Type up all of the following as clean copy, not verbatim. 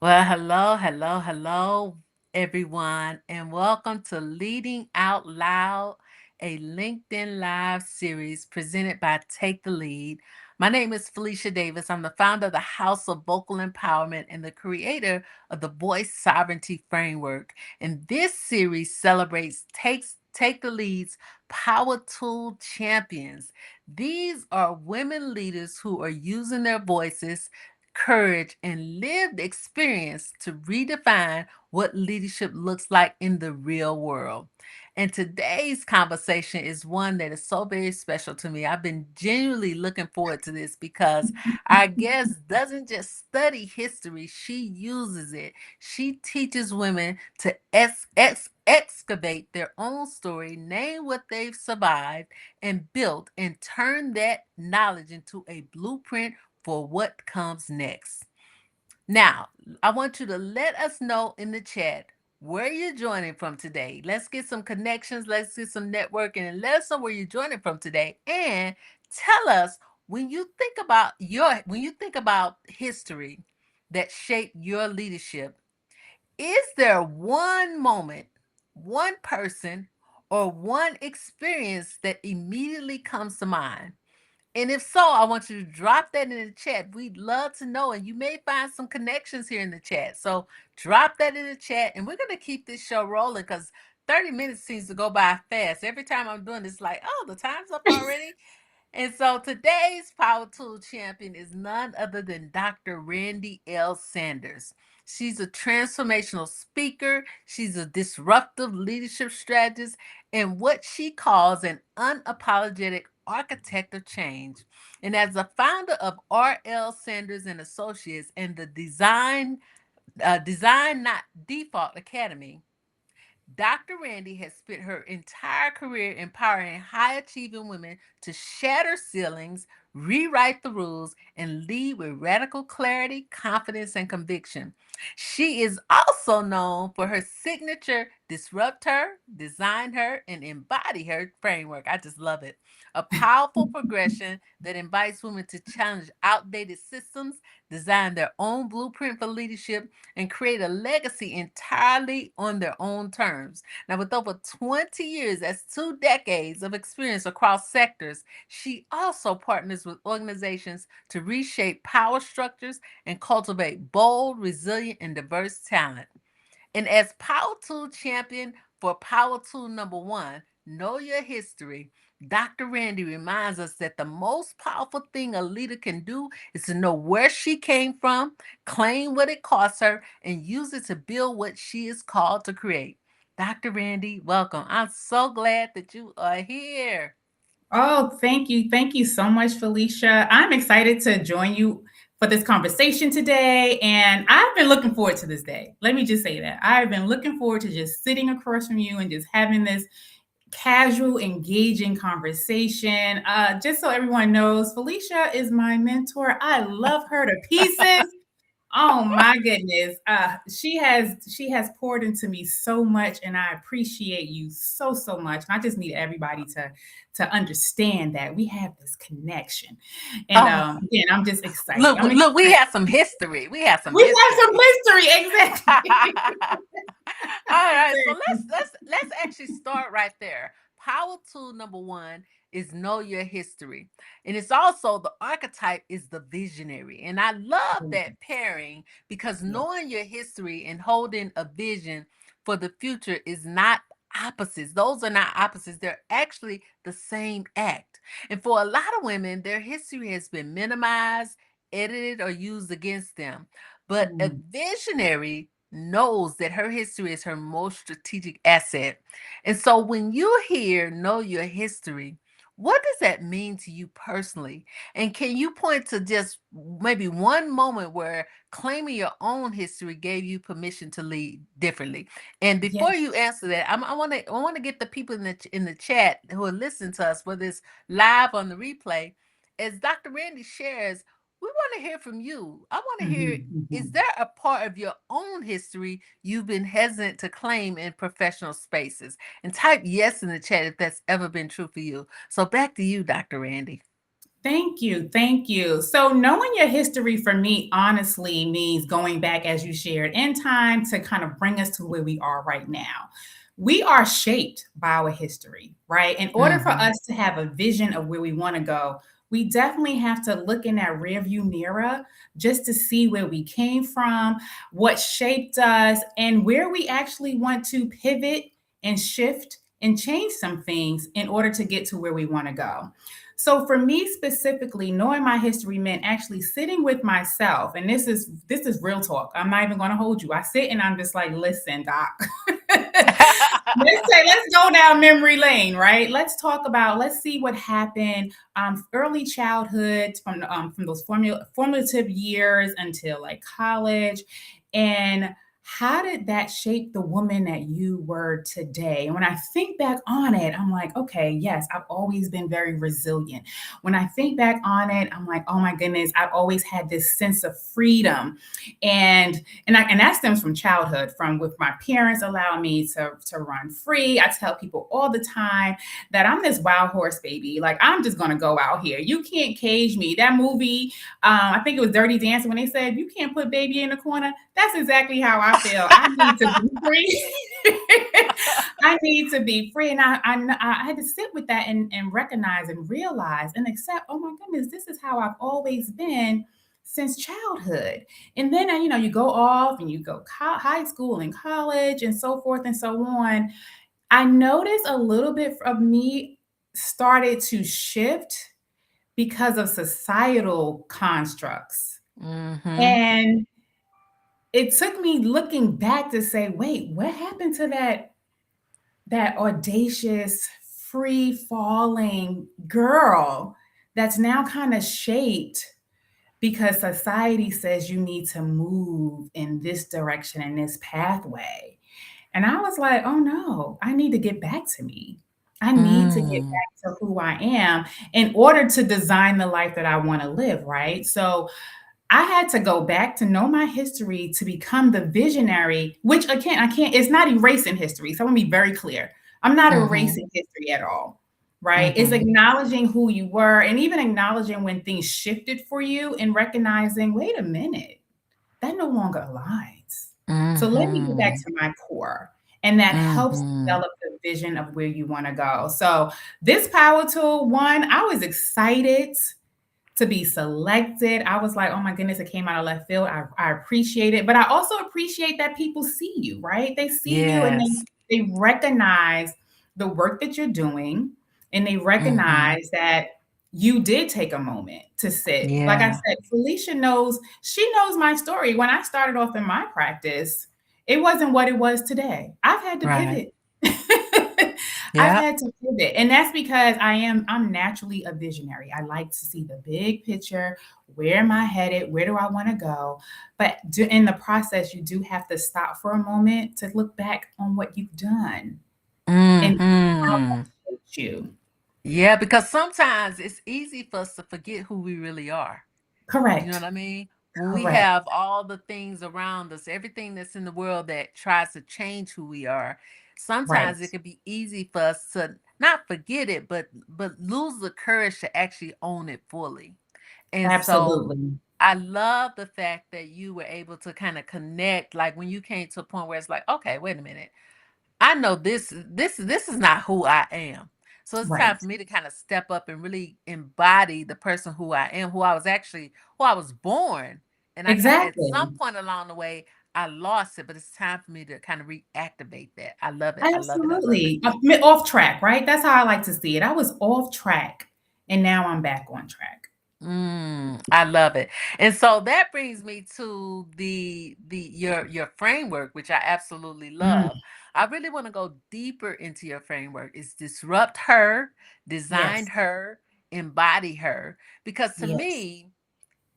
Well, hello, everyone, and welcome to Leading Out Loud, a LinkedIn Live series presented by Take the Lead. My name is Felicia Davis. I'm the founder of the House of Vocal Empowerment and the creator of the Voice Sovereignty Framework. And this series celebrates Take the Lead's Power Tool Champions. These are women leaders who are using their voices, courage, and lived experience to redefine what leadership looks like in the real world. And today's conversation is one that is so very special to me. I've been genuinely looking forward to this because our guest doesn't just study history, she uses it. She teaches women to excavate their own story, name what they've survived and built, and turn that knowledge into a blueprint for what comes next. Now, I want you to let us know in the chat where you're joining from today. Let's get some connections, let's get some networking, and let us know where you're joining from today. And tell us when you think about history that shaped your leadership, is there one moment, one person, or one experience that immediately comes to mind? And if so, I want you to drop that in the chat. We'd love to know. And you may find some connections here in the chat. So drop that in the chat. And we're going to keep this show rolling because 30 minutes seems to go by fast. Every time I'm doing this, like, oh, the time's up already. And so today's Power Tool champion is none other than Dr. Randee L. Sanders. She's a transformational speaker. She's a disruptive leadership strategist and what she calls an unapologetic architect of change. And as the founder of R.L. Sanders and Associates and the Design Not Default Academy, Dr. Randee has spent her entire career empowering high achieving women to shatter ceilings, rewrite the rules, and lead with radical clarity, confidence, and conviction. She is also known for her signature Disrupt Her, Design Her, and Embody Her framework. I just love it. A powerful progression that invites women to challenge outdated systems, design their own blueprint for leadership, and create a legacy entirely on their own terms. Now, with over 20 years, that's 2 decades of experience across sectors, she also partners with organizations to reshape power structures and cultivate bold, resilient, and diverse talent. And as Power Tool champion for Power Tool number one, Know Your History, Dr. Randee reminds us that the most powerful thing a leader can do is to know where she came from, claim what it cost her, and use it to build what she is called to create. Dr. Randee, welcome. I'm so glad that you are here. Oh, thank you. Thank you so much, Felicia. I'm excited to join you for this conversation today. And I've been looking forward to this day. Let me just say that. I've been looking forward to just sitting across from you and just having this casual, engaging conversation. Just so everyone knows, Felicia is my mentor. I love her to pieces. Oh my goodness. She has poured into me so much and I appreciate you so much. And I just need everybody to understand that we have this connection. And Oh, again, I'm just excited. look, I'm look, we excited. have some history. We have some We have some history. history, exactly. All right, so let's Exactly. let's let's actually start right there. Power tool number one is know your history, and it's also the archetype is the visionary, and I love that pairing because Yes. knowing your history and holding a vision for the future is not opposites. Those are not opposites. They're actually the same act. And for a lot of women, their history has been minimized, edited, or used against them. But a Mm. visionary knows that her history is her most strategic asset. And so when you hear know your history, what does that mean to you personally? And can you point to just maybe one moment where claiming your own history gave you permission to lead differently? And before Yes. you answer that, I want to get the people in the chat who are listening to us, whether it's live on the replay, as Dr. Randy shares, we want to hear from you. I want to hear, Mhm, is mhm. there a part of your own history you've been hesitant to claim in professional spaces? And type yes in the chat if that's ever been true for you. So back to you, Dr. Randy. Thank you. Thank you. So, knowing your history for me honestly means going back, as you shared, in time to kind of bring us to where we are right now. We are shaped by our history, right? In order for Mhm. us to have a vision of where we want to go, we definitely have to look in that rearview mirror just to see where we came from, what shaped us, and where we actually want to pivot and shift and change some things in order to get to where we want to go. So for me specifically, knowing my history meant actually sitting with myself. And this is real talk. I'm not even gonna hold you. I sit and I'm just like, listen, Doc. Let's go down memory lane, right? Let's see what happened early childhood from those formative years until like college, and how did that shape the woman that you were today? And when I think back on it, I'm like, okay, yes, I've always been very resilient. When I think back on it, I'm like, oh my goodness, I've always had this sense of freedom, and that stems from childhood, from with my parents allowing me to run free. I tell people all the time that I'm this wild horse baby. Like I'm just gonna go out here. You can't cage me. That movie, I think it was Dirty Dancing, when they said you can't put baby in the corner. That's exactly how I feel. I need to be free. I need to be free, and I had to sit with that and recognize and realize and accept. Oh my goodness, this is how I've always been since childhood. And then, you go off and you go high school and college and so forth and so on. I noticed a little bit of me started to shift because of societal constructs. Mhm. And it took me looking back to say, wait, what happened to that audacious, free falling girl that's now kind of shaped because society says you need to move in this direction, in this pathway. And I was like, oh no, I need to get back to me. I need to get Mm. back to who I am in order to design the life that I want to live, right? So I had to go back to know my history to become the visionary, which again, I can't, it's not erasing history. So I want to be very clear. I'm not Mhm. erasing history at all, right? It's Mhm. acknowledging who you were and even acknowledging when things shifted for you and recognizing, wait a minute, that no longer aligns. So let me get back Mhm. to my core. And that helps Mhm. develop the vision of where you want to go. So this power tool, one, I was excited to be selected. I was like, oh my goodness, it came out of left field. I appreciate it. But I also appreciate that people see you, right? They see you and Yes. they recognize the work that you're doing, and they Mhm. recognize that you did take a moment to sit. Like I Yeah. said, Felicia knows, she knows my story. When I started off in my practice, it wasn't what it was today. I've had to Right. pivot. I've Yep. had to pivot. And that's because I'm naturally a visionary. I like to see the big picture. Where am I headed? Where do I want to go? But in the process, you do have to stop for a moment to look back on what you've done and how Mhm. that shaped you. Yeah, because sometimes it's easy for us to forget who we really are. You know what Correct. I mean? When we Correct. have all the things around us, everything that's in the world that tries to change who we are, Right. sometimes it can be easy for us to not forget it, but lose the courage to actually own it fully. And so Absolutely. I love the fact that you were able to kind of connect, like when you came to a point where it's like, okay, wait a minute. I know this is not who I am. So it's time Right. for me to kind of step up and really embody the person who I am, who I was born. And I kind of at Exactly. some point along the way, I lost it, but it's time for me to kind of reactivate that. I love it. I love it. I love it. Absolutely. Off track, right? That's how I like to see it. I was off track and now I'm back on track. I love it. And so that brings me to the your framework, which I absolutely Mm, love. I really want to go deeper into your framework. It's disrupt her, design yes. her, embody her. Because to Yes. me,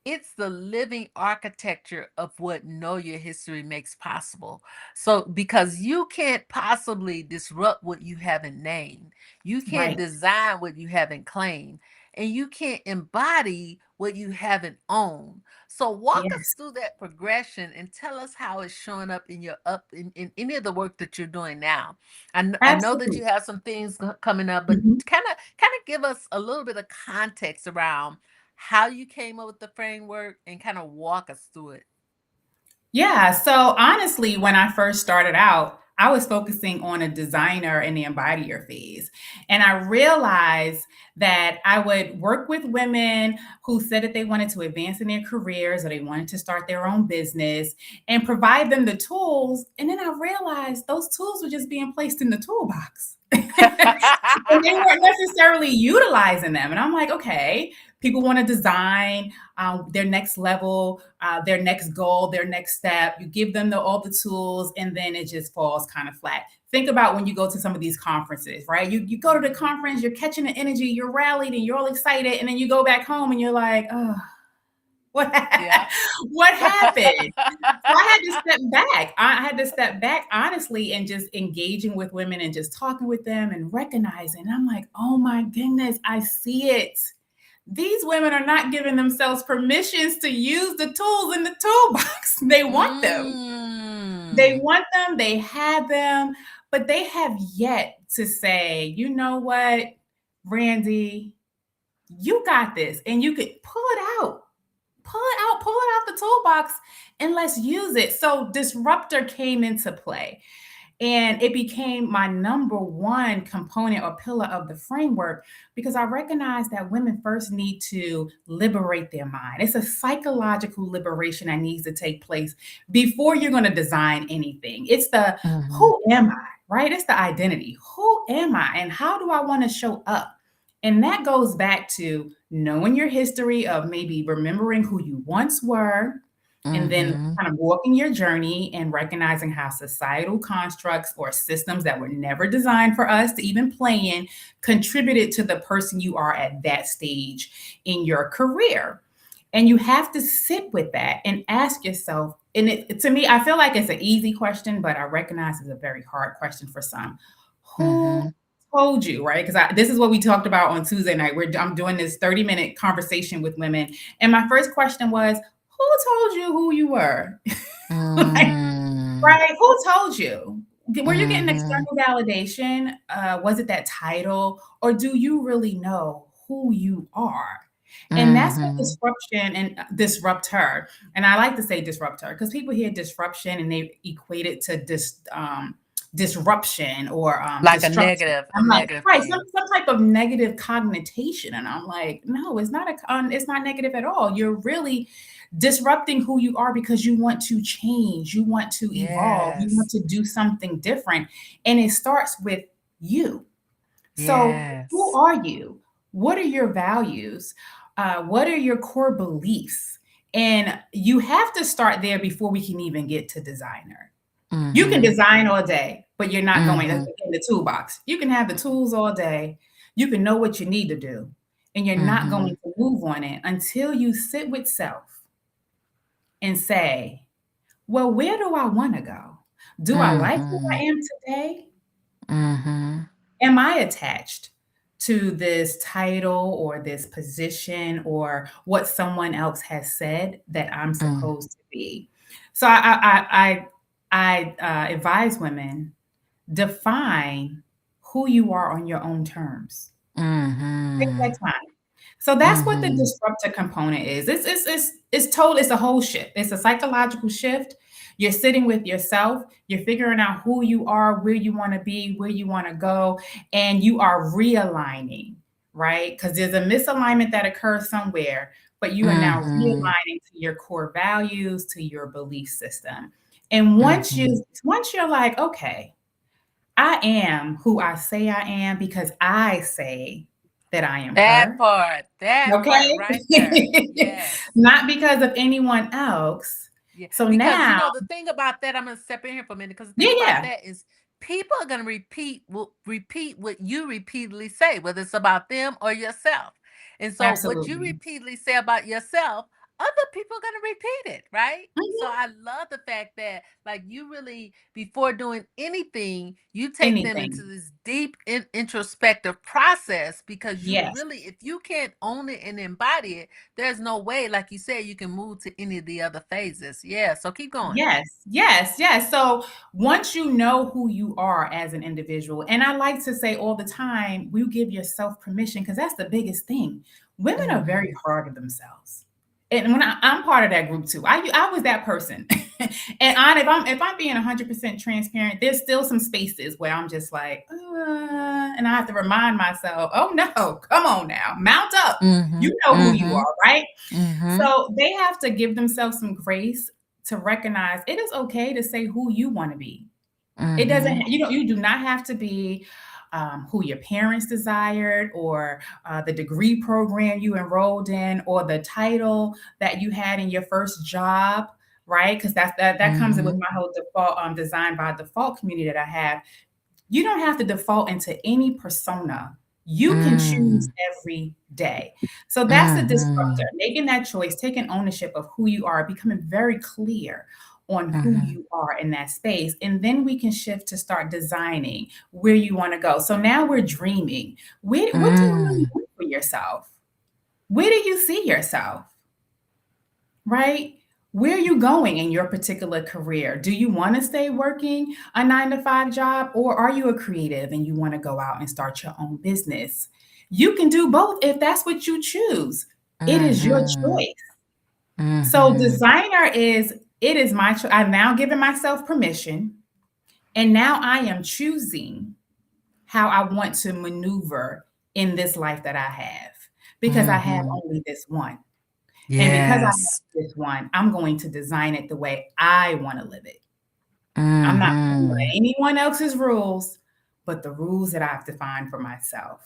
it's the living architecture of what know your history makes possible. So because you can't possibly disrupt what you haven't named, you can't Right. design what you haven't claimed, and you can't embody what you haven't owned. So walk us Yes, through that progression and tell us how it's showing up in your up in any of the work that you're doing now. I know that absolutely. you have some things coming up, but Mhm. kind of give us a little bit of context around how you came up with the framework and kind of walk us through it. Yeah. So honestly, when I first started out, I was focusing on a designer and the embodier phase. And I realized that I would work with women who said that they wanted to advance in their careers or they wanted to start their own business and provide them the tools. And then I realized those tools were just being placed in the toolbox. And they weren't necessarily utilizing them. And I'm like, okay, people want to design their next level, their next goal, their next step. You give them all the tools, and then it just falls kind of flat. Think about when you go to some of these conferences, right? You go to the conference, you're catching the energy, you're rallied, and you're all excited, and then you go back home and you're like, oh, what Yeah. what happened? So I had to step back. I had to step back honestly and just engaging with women and just talking with them and recognizing. I'm like, oh my goodness, I see it. These women are not giving themselves permissions to use the tools in the toolbox. They want them. They Mm. want them, they have them, but they have yet to say, you know what, Randee, you got this, and you could pull it out. Pull it out the toolbox and let's use it. So disruptor came into play. And it became my number one component or pillar of the framework because I recognize that women first need to liberate their mind. It's a psychological liberation that needs to take place before you're going to design anything. It's the Mhm. who am I, right? It's the identity. Who am I and how do I want to show up? And that goes back to knowing your history of maybe remembering who you once were, and then Mhm. kind of walking your journey and recognizing how societal constructs or systems that were never designed for us to even play in contributed to the person you are at that stage in your career. And you have to sit with that and ask yourself, and to me, I feel like it's an easy question, but I recognize it's a very hard question for some. Who Mhm. told you, right? Because this is what we talked about on Tuesday night. I'm doing this 30-minute conversation with women. And my first question was, who told you who you were? Like, Mm. right? Who told you? Were you getting Mhm. external validation? Was it that title? Or do you really know who you are? And that's what Mhm. disruption and disruptor. And I like to say disruptor because people hear disruption and they equate it to disruption or Like destruction. a I'm like, negative right, thing. some type of negative connotation. And I'm like, no, it's not negative at all. You're really disrupting who you are because you want to change, you want to evolve, you want Yes. to do something different. And it starts with you. So, who Yes. are you? What are your values? What are your core beliefs? And you have to start there before we can even get to designer. You can Mhm. design all day, but you're not going in Mhm. the toolbox. You can have the tools all day. You can know what you need to do, and you're not going Mhm. to move on it until you sit with self and say, well, where do I want to go? Do I like who I Mhm. am today? Mhm. Am I attached to this title or this position or what someone else has said that I'm Mm. supposed to be? So I advise women define who you are on your own terms. Take that Mhm. time. So that's what the Mhm. disruptor component is. It's a whole shift. It's a psychological shift. You're sitting with yourself, you're figuring out who you are, where you want to be, where you want to go, and you are realigning, right? Because there's a misalignment that occurs somewhere, but you are now Mhm. realigning to your core values, to your belief system. And Mhm. once you're like, okay, I am who I say I am because I say that I am her. That part Okay? right there. Yes. Not because of anyone else. Yeah, So because now the thing about that, I'm gonna step in here for a minute. Because the thing yeah, about yeah, that is, people are gonna will repeat what you repeatedly say, whether it's about them or yourself. And so, what you absolutely. repeatedly say about yourself, other people are going to repeat it, right? So Mhm. I love the fact that, like, you really, before doing anything, you take them into Anything. this deep introspective process, because you Yes. really, if you can't own it and embody it, there's no way, like you said, you can move to any of the other phases. Yeah. So keep going. Yes, yes, yes. So once you know who you are as an individual, and I like to say all the time, you give yourself permission because that's the biggest thing. Women are very Mm-hmm. hard on themselves, and when I'm part of that group too. I was that person, and if I'm being 100% transparent, there's still some spaces where I'm just like, and I have to remind myself, oh no, come on now, mount up. Mm-hmm. You know who you Mm-hmm. are, right? Mm-hmm. So they have to give themselves some grace to recognize it is okay to say who you want to be. It Mm-hmm. doesn't, you do not have to be who your parents desired, or the degree program you enrolled in, or the title that you had in your first job, right? Because that comes in with Mm-hmm. my whole default design by default community that I have. You don't have to default into any persona. You can choose Mm-hmm. every day. So that's the disruptor, Mm-hmm. making that choice, taking ownership of who you are, becoming very clear on who Mm-hmm. you are in that space. And then we can shift to start designing where you want to go. So now we're dreaming. What do you really Mm-hmm. want for yourself? Where do you see yourself? Right? Where are you going in your particular career? Do you want to stay working a 9 to 5 job, or are you a creative and you want to go out and start your own business? You can do both if that's what you choose. It is your Mm-hmm. choice. So Mm-hmm. designer is it is my choice. I've now given myself permission, and now I am choosing how I want to maneuver in this life that I have, because I have Mm-hmm. only this one. And because I have Yes. this one, I'm going to design it the way I want to live it. I'm not playing by Mm-hmm. anyone else's rules, but the rules that I have defined for myself.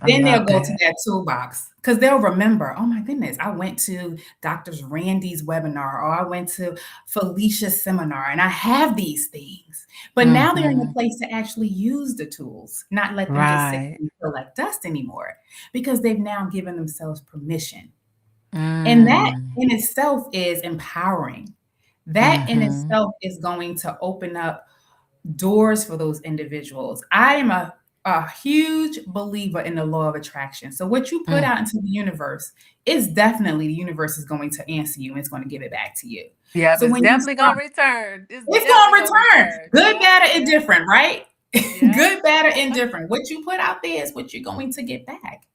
I Then they'll love go to that. that toolbox because they'll remember, oh my goodness, I went to Dr. Randee's webinar, or I went to Felicia's seminar, and I have these things. But now they're in a Mm-hmm. place to actually use the tools, not let them just sit Right. and collect dust anymore, because they've now given themselves permission. And that Mm. in itself is empowering. That in Mm-hmm. itself is going to open up doors for those individuals. I am a huge believer in the law of attraction. So what you put Mm. out into the universe is definitely the universe is going to answer you, and it's going to give it back to you. Yep, So it's when you definitely start, gonna return. It's it's definitely going to gonna return. return. Good, Yep, bad, or yep, indifferent, right? yep. Good, bad, or indifferent. What you put out there is what you're going to get back.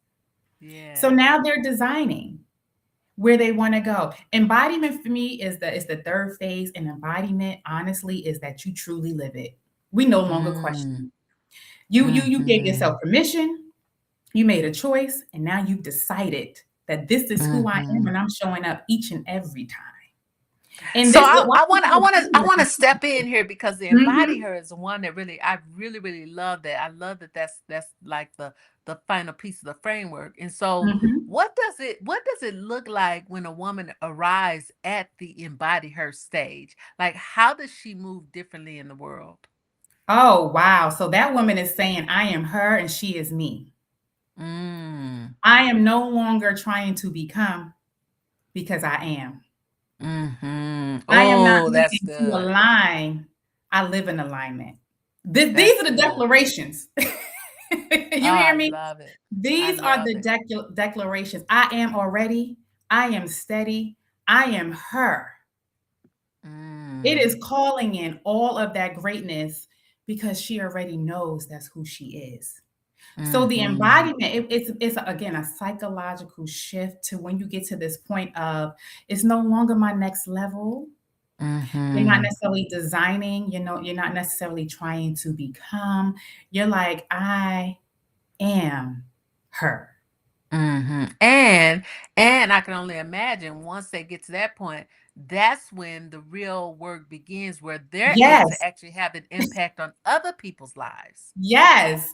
So Yes. now they're designing where they want to go. Embodiment for me is the third phase, and embodiment honestly is that you truly live it. We no longer Mm. question. You gave yourself Mm-hmm. permission, you made a choice, and now you've decided that this is who I am, Mm-hmm. and I'm showing up each and every time. And So this I, why I want to I people want to I are want to step in here, because the embody mhm, her is one that really, I really love that. I love that that's like the final piece of the framework. And so mhm. what does it look like when a woman arrives at the embody her stage? Like, how does she move differently in the world? Oh, wow. So that woman is saying, I am her and she is me. Mm. I am no longer trying to become, because I am. Mhm. I am not Oh, that's looking to good. align. I live in alignment. These That's are the good. declarations. Oh, You I hear me? love it. I These are love the it. declarations. I am already. I am steady. I am her. It is Mm. calling in all of that greatness because she already knows that's who she is. So the Mhm. embodiment, it's again a psychological shift to when you get to this point of it's no longer my next level. You're not Mhm. necessarily designing, you're not necessarily trying to become. You're like, I am her. And I can only imagine, once they get to that point, that's when the real work begins, where they're able to Yes. actually have an impact on other people's lives. Yes.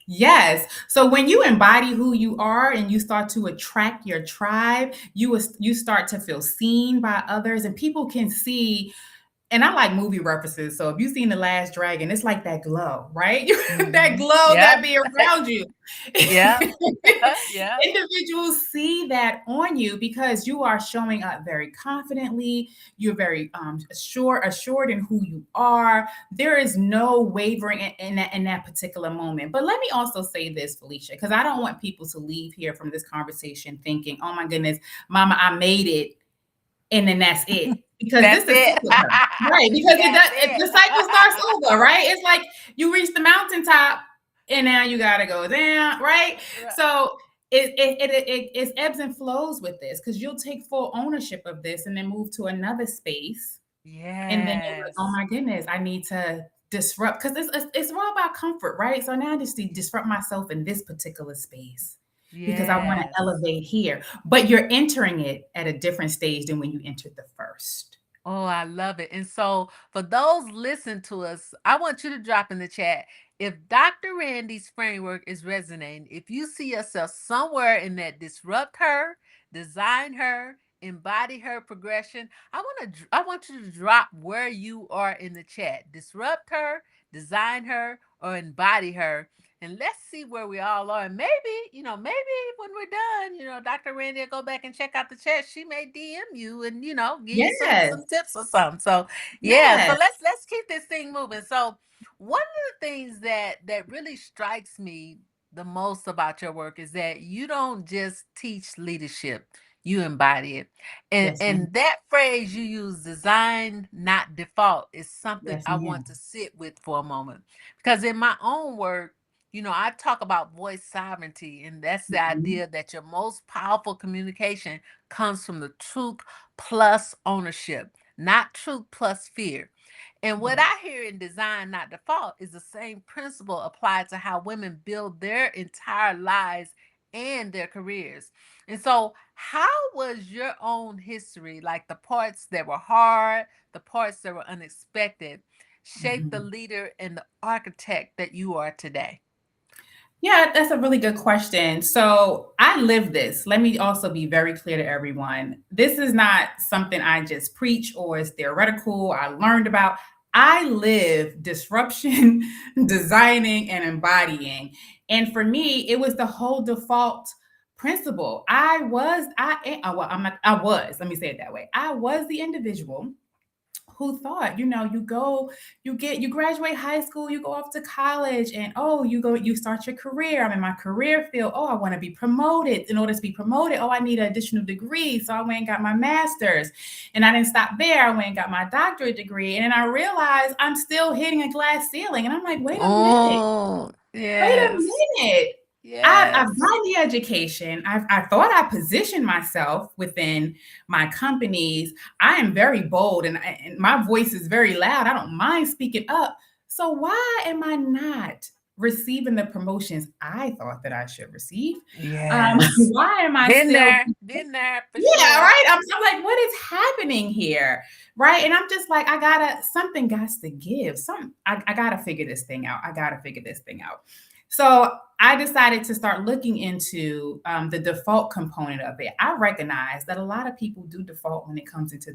Yes. So when you embody who you are and you start to attract your tribe, you start to feel seen by others, and people can see and I like movie references. So if you've seen The Last Dragon, it's like that glow, right? That Mhm. glow Yep. that be around you. Yep. Yep. Individuals see that on you because you are showing up very confidently. You're very assured in who you are. There is no wavering in that particular moment. But let me also say this, Felicia, because I don't want people to leave here from this conversation thinking, "Oh my goodness, Mama, I made it," and then that's it. Because That's this is it. cyclical, right? Because That's the it. cycle starts over, right? It's like you reach the mountaintop and now you got to go down, right? Right. So it ebbs and flows with this because you'll take full ownership of this and then move to another space, and then you're like, oh Yes. my goodness, I need to disrupt because it's all about comfort, right? So now I just need to disrupt myself in this particular space because I want to Yes. elevate here. But you're entering it at a different stage than when you entered the first. Oh, I love it. And so, for those listening to us, I want you to drop in the chat if Dr. Randy's framework is resonating, if you see yourself somewhere in that disrupt her, design her, embody her progression, I want you to drop where you are in the chat. Disrupt her, design her, or embody her. And let's see where we all are. And maybe, maybe when we're done, Dr. Randy will go back and check out the chat. She may DM you and, give you some Yes, tips or something. So yeah, so yes, let's keep this thing moving. So one of the things that really strikes me the most about your work is that you don't just teach leadership, you embody it. and yes, ma'am. and that phrase you use, design not default, is something Yes, I want ma'am. to sit with for a moment, because in my own work, I talk about voice sovereignty, and that's the Mhm. idea that your most powerful communication comes from the truth plus ownership, not truth plus fear. And what Right. I hear in design, not default, is the same principle applied to how women build their entire lives and their careers. And so, how was your own history, like the parts that were hard, the parts that were unexpected, shape the Mhm. leader and the architect that you are today? Yeah, that's a really good question. So I live this. Let me also be very clear to everyone. This is not something I just preach or is theoretical, I learned about. I live disruption, designing, and embodying. And for me, it was the whole default principle. Well, let me say it that way. I was the individual who thought, you graduate high school, you go off to college, and you start your career. I'm in my career field. Oh, I want to be promoted. In order to be promoted, oh, I need an additional degree. So I went and got my master's, and I didn't stop there. I went and got my doctorate degree, and then I realized I'm still hitting a glass ceiling, and I'm like, Oh, wait a yes. minute. I've Yes. gotten the education. I thought I positioned myself within my companies. I am very bold, and my voice is very loud. I don't mind speaking up. So why am I not receiving the promotions I thought that I should receive? Yes. Why am I Been still? there. Been there for Yeah, sure. right. I'm like, what is happening here? Right. And I'm just like, something got to give. I gotta figure this thing out. I gotta figure this thing out. So I decided to start looking into the default component of it. I recognize that a lot of people do default when it comes into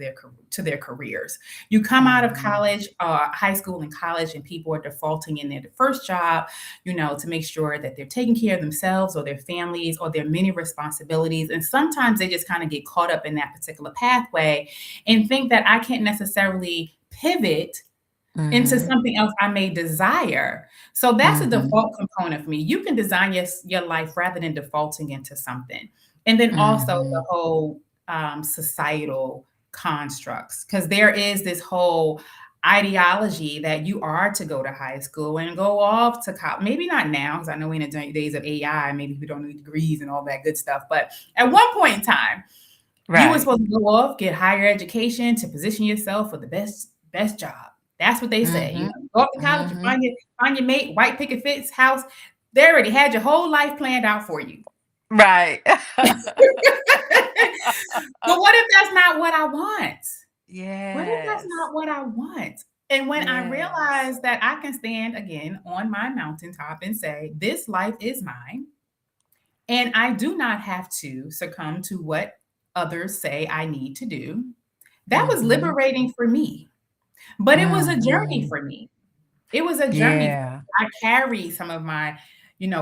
to their careers. You come out of Mhm. college, high school and college, and people are defaulting in their first job, to make sure that they're taking care of themselves or their families or their many responsibilities. And sometimes they just kind of get caught up in that particular pathway and think that I can't necessarily pivot into Mhm. something else I may desire. So that's a Mhm. default component for me. You can design your life rather than defaulting into something. And then also the Mhm. whole societal constructs, because there is this whole ideology that you are to go to high school and go off to college. Maybe not now, because I know we're in the days of AI, maybe we don't need degrees and all that good stuff. But at one point in time, you were Right. supposed to go off, get higher education to position yourself for the best job. That's what they say. Mhm. Go off to college, you Mhm. find your mate, white picket fence house. They already had your whole life planned out for you. Right. But what if that's not what I want? What if that's Yes. not what I want? And when I Yes. realize that I can stand again on my mountaintop and say, this life is mine, and I do not have to succumb to what others say I need to do, that was Mhm. liberating for me. But it was a journey Mhm. for me. It was a journey. Yeah. I carry some of my,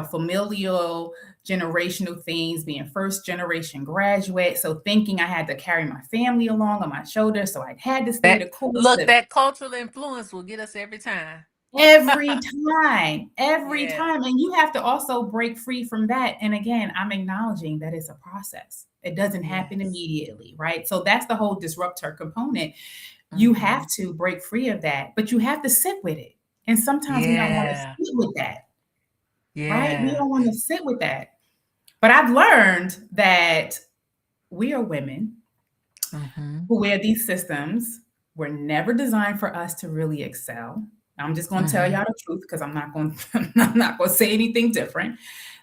familial, generational things, being first generation graduate. So thinking I had to carry my family along on my shoulders. So I had to stay That the course look, that cultural influence will get us every time. every Yeah. time. And you have to also break free from that. And again, I'm acknowledging that it's a process. It doesn't happen Yes. immediately, right? So that's the whole disruptor component. You have Mhm. to break free of that, but you have to sit with it. And sometimes we don't want to Yeah. sit with that, right? We Yeah. don't want to sit with that. But I've learned that we are women Mhm. who wear these systems were never designed for us to really excel. I'm just going to tell Mhm. y'all the truth because I'm not going I'm not going to say anything different.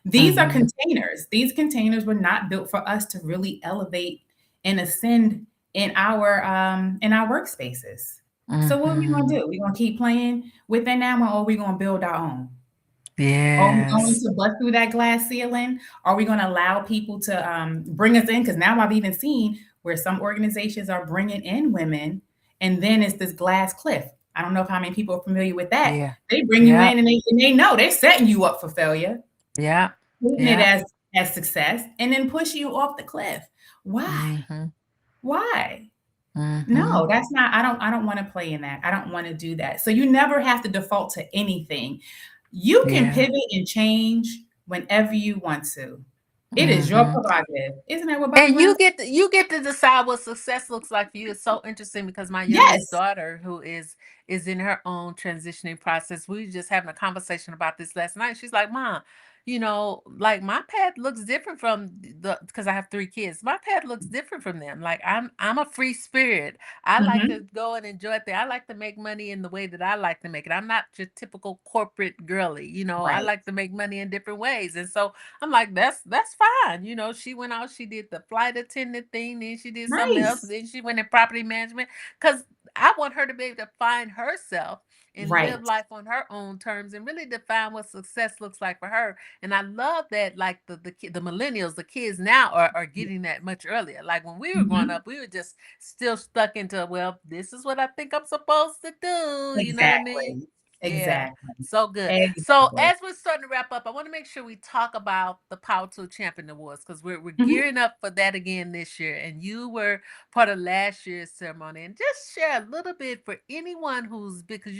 These are Mhm. containers. These containers were not built for us to really elevate and ascend in our workspaces. So what are we going to Mhm. do? We going to keep playing within that one, or are we going to build our own? Are we going Yes. to bust through that glass ceiling? Are we going to allow people to bring us in? Because now I've even seen where some organizations are bringing in women, and then it's this glass cliff. I don't know if how many people are familiar with that. Yeah. They bring you in, Yep. and they know they're setting you up for failure, Yep. putting it Yep. as success, and then pushing you off the cliff. Why? Mhm. Why? No, Mhm. that's not. I don't want to play in that. I don't want to do that. So you never have to default to anything. You can Yeah. pivot and change whenever you want to. It is your Mhm. prerogative. Isn't that what Bobby And Brown said? you get to decide what success looks like for you. It's so interesting because my youngest Yes. daughter, who is in her own transitioning process, we were just having a conversation about this last night. She's like, "Mom, like my path looks different from the because I have three kids. My path looks different from them. Like I'm a free spirit. I like to Mhm. go and enjoy it. I like to make money in the way that I like to make it. I'm not your typical corporate girly. I Right. like to make money in different ways. And so I'm like, that's fine. She went out, she did the flight attendant thing, then she did something else, Nice. then she went in property management. Because I want her to be able to find herself and live Right. life on her own terms and really define what success looks like for her. And I love that, like the millennials, the kids now are getting that much earlier. Like when we were growing Mhm. up, we were just still stuck into, well, this is what I think I'm supposed to do. You know what I mean? Exactly. Yeah. Exactly. So good. So Exactly. as we're starting to wrap up, I want to make sure we talk about the Power Tool Champion Awards because we're Mhm. gearing up for that again this year. And you were part of last year's ceremony. And just share a little bit for anyone who's because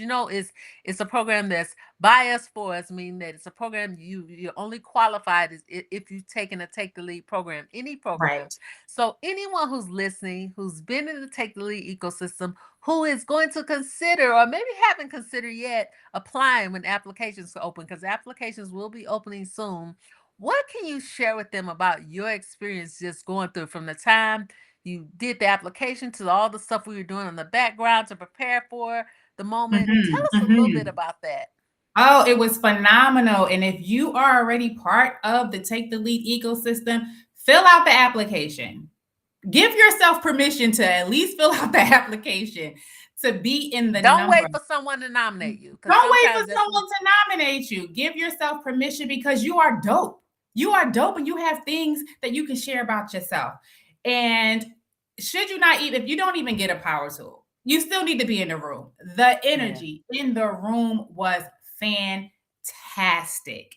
it's a program that's by us for us, meaning that it's a program you're only qualified if you've taken a Take the Lead program, any program. Right. So anyone who's listening, who's been in the Take the Lead ecosystem, who is going to consider or maybe haven't considered yet applying when applications open because applications will be opening soon. What can you share with them about your experience just going through from the time you did the application to all the stuff we were doing in the background to prepare for the moment? Tell Mhm. us a little bit Mhm. about that. Oh, it was phenomenal. And if you are already part of the Take the Lead ecosystem, fill out the application. Give yourself permission to at least fill out the application to be in the Don't number. wait for someone to nominate you because Don't wait sometimes for that's someone to nominate you. Give yourself permission because you are dope. You are dope and you have things that you can share about yourself. And should you not even, if you don't even get a power tool, you still need to be in the room. The yeah. energy in the room was fantastic.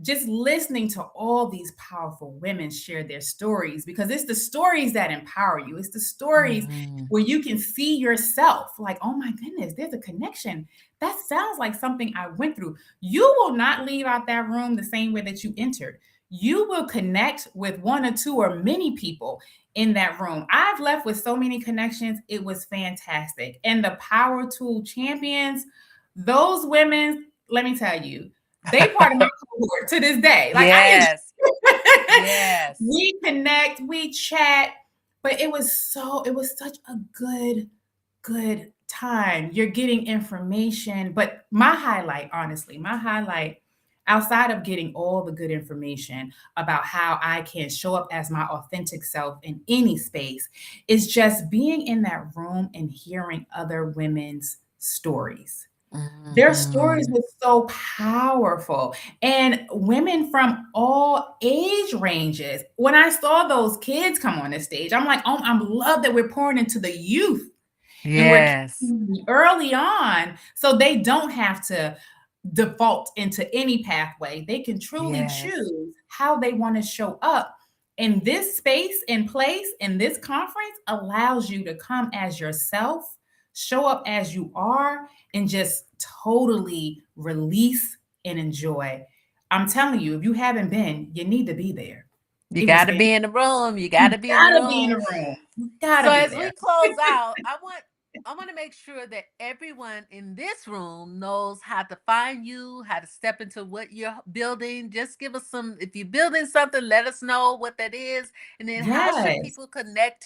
Just listening to all these powerful women share their stories because it's the stories that empower you. It's the stories Mhm. where you can see yourself like, oh my goodness, there's a connection. That sounds like something I went through. You will not leave out that room the same way that you entered. You will connect with one or two or many people in that room. I've left with so many connections. It was fantastic. And the Power Tool champions, those women, let me tell you, they part of my cohort to this day. Like Yes. I Yes. we connect, we chat, but it was such a good time. You're getting information, but my highlight, honestly, my highlight outside of getting all the good information about how I can show up as my authentic self in any space is just being in that room and hearing other women's stories. Their stories Mhm. were so powerful, and women from all age ranges. When I saw those kids come on the stage, I'm like, oh, I love that we're pouring into the youth. And we're Yes. early on so they don't have to default into any pathway. They can truly Yes. choose how they want to show up. And this space and place in this conference allows you to come as yourself, show up as you are, and just totally release and enjoy. I'm telling you, if you haven't been, you need to be there. You It was gotta fantastic. be in the room. You You gotta be in the gotta be in room. the room. You So gotta be as there. we close out, I want to make sure that everyone in this room knows how to find you, how to step into what you're building. Just give us some, if you're building something, let us know what that is. And then how should Yes. people connect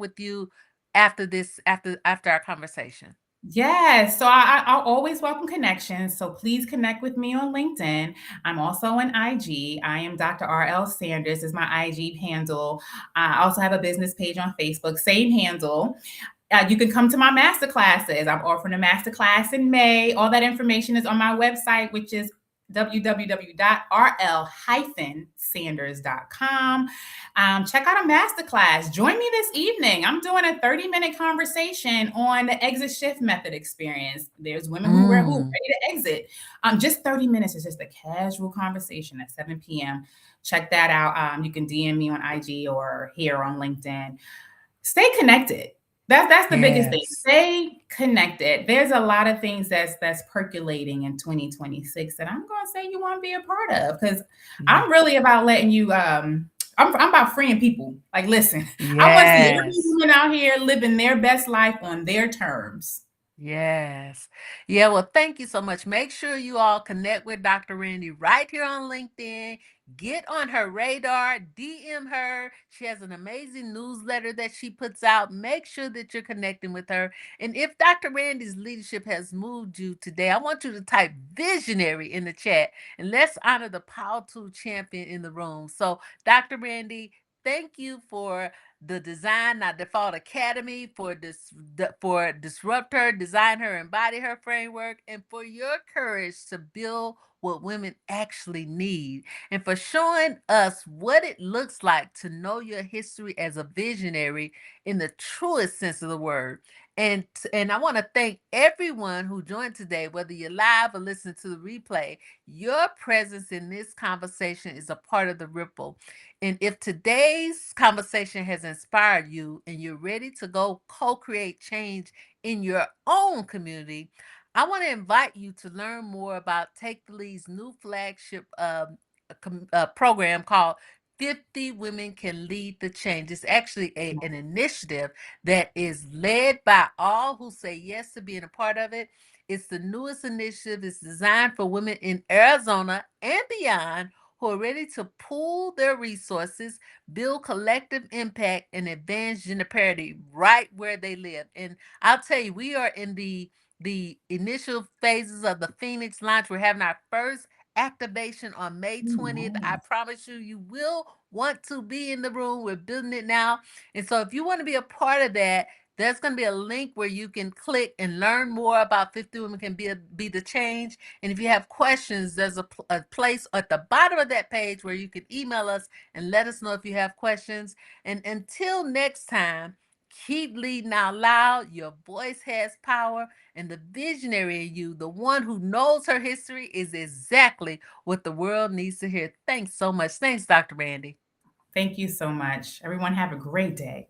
with you after this, after our conversation? Yes. So I'll always welcome connections. So please connect with me on LinkedIn. I'm also on IG. I am Dr. RL Sanders is my IG handle. I also have a business page on Facebook, same handle. You can come to my master classes. I'm offering a master class in May. All that information is on my website, which is www.rl-sanders.com. Check out a masterclass. Join me this evening. I'm doing a 30-minute conversation on the exit shift method experience. There's women who are Mm, ready to exit. Just 30 minutes is just a casual conversation at 7 p.m. Check that out. You can DM me on IG or here on LinkedIn. Stay connected. That's the biggest thing. yes. Stay connected. There's a lot of things that's percolating in 2026 that I'm going to say you want to be a part of because Yeah. I'm really about letting you. I'm about freeing people. Like, listen, I want to see every Yes. woman out here living their best life on their terms. Yes. Yeah, well, thank you so much. Make sure you all connect with Dr. Randee right here on LinkedIn. Get on her radar, DM her. She has an amazing newsletter that she puts out. Make sure that you're connecting with her. And if Dr. Randy's leadership has moved you today, I want you to type visionary in the chat and let's honor the Power Tool champion in the room. So, Dr. Randee, thank you for the Design Not Default Academy, for for Disrupt Her, Design Her, Embody Her framework, and for your courage to build what women actually need, and for showing us what it looks like to know your history as a visionary in the truest sense of the word. And I want to thank everyone who joined today, whether you're live or listening to the replay. Your presence in this conversation is a part of the ripple. And if today's conversation has inspired you and you're ready to go co create change in your own community, I want to invite you to learn more about Take the Lead's new flagship program called 50 Women Can Lead the Change. It's actually an initiative that is led by all who say yes to being a part of it. It's the newest initiative. It's designed for women in Arizona and beyond who are ready to pool their resources, build collective impact, and advance gender parity right where they live. And I'll tell you, we are in the initial phases of the Phoenix launch. We're having our first activation on May 20th. I Amen. promise you, you will want to be in the room. We're building it now. And so if you want to be a part of that, there's going to be a link where you can click and learn more about 50 Women Can Be the Change. And if you have questions, there's a place at the bottom of that page where you can email us and let us know if you have questions. And until next time, keep leading out loud. Your voice has power, and the visionary in you, the one who knows her history, is exactly what the world needs to hear. Thanks so much. Thanks, Dr. Randy. Thank you so much. Everyone have a great day.